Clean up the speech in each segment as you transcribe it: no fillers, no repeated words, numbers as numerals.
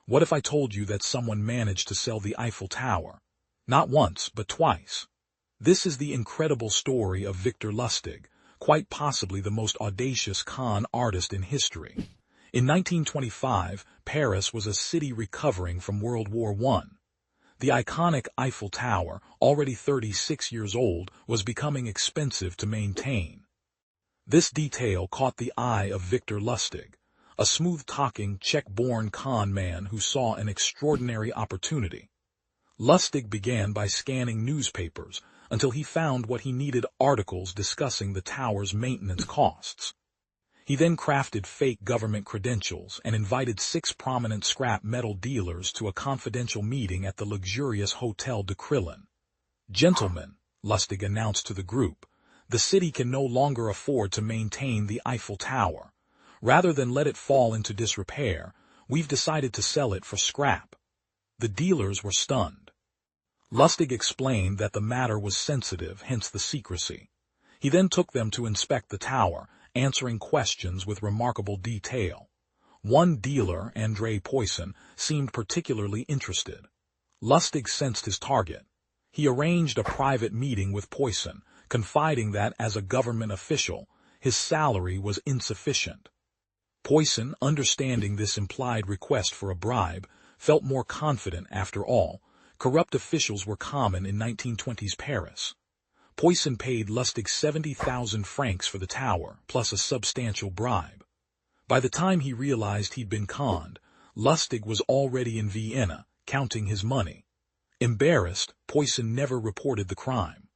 What if I told you that someone managed to sell the Eiffel Tower? Not once, but twice. This is the incredible story of Victor Lustig, quite possibly the most audacious con artist in history. In 1925, Paris was a city recovering from World War I. The iconic Eiffel Tower, already 36 years old, was becoming expensive to maintain. This detail caught the eye of Victor Lustig, a smooth-talking, Czech-born con man who saw an extraordinary opportunity. Lustig began by scanning newspapers until he found what he needed: articles discussing the tower's maintenance costs. He then crafted fake government credentials and invited 6 prominent scrap metal dealers to a confidential meeting at the luxurious Hotel de Crillon. "Gentlemen," Lustig announced to the group, "the city can no longer afford to maintain the Eiffel Tower. Rather than let it fall into disrepair, we've decided to sell it for scrap." The dealers were stunned. Lustig explained that the matter was sensitive, hence the secrecy. He then took them to inspect the tower, answering questions with remarkable detail. One dealer, André Poisson, seemed particularly interested. Lustig sensed his target. He arranged a private meeting with Poisson, confiding that, as a government official, his salary was insufficient. Poisson, understanding this implied request for a bribe, felt more confident. After all, corrupt officials were common in 1920s Paris. Poisson paid Lustig 70,000 francs for the tower, plus a substantial bribe. By the time he realized he'd been conned, Lustig was already in Vienna, counting his money. Embarrassed, Poisson never reported the crime.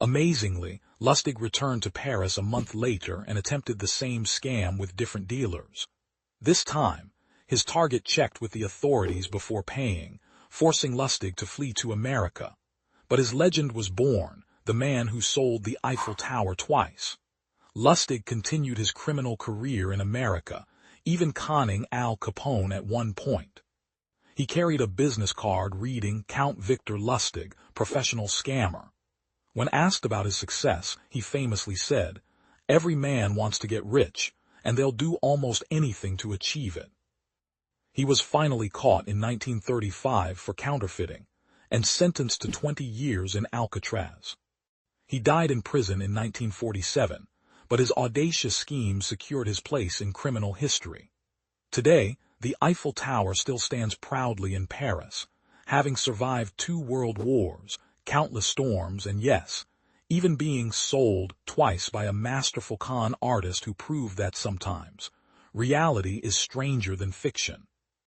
Amazingly, Lustig returned to Paris a month later and attempted the same scam with different dealers. This time, his target checked with the authorities before paying, forcing Lustig to flee to America. But his legend was born: the man who sold the Eiffel Tower twice. Lustig continued his criminal career in America, even conning Al Capone at one point. He carried a business card reading "Count Victor Lustig, professional scammer." When asked about his success, he famously said, "Every man wants to get rich, and they'll do almost anything to achieve it." He was finally caught in 1935 for counterfeiting, and sentenced to 20 years in Alcatraz. He died in prison in 1947, but his audacious scheme secured his place in criminal history. Today, the Eiffel Tower still stands proudly in Paris, having survived 2 world wars, countless storms, and yes, even being sold twice by a masterful con artist who proved that sometimes reality is stranger than fiction.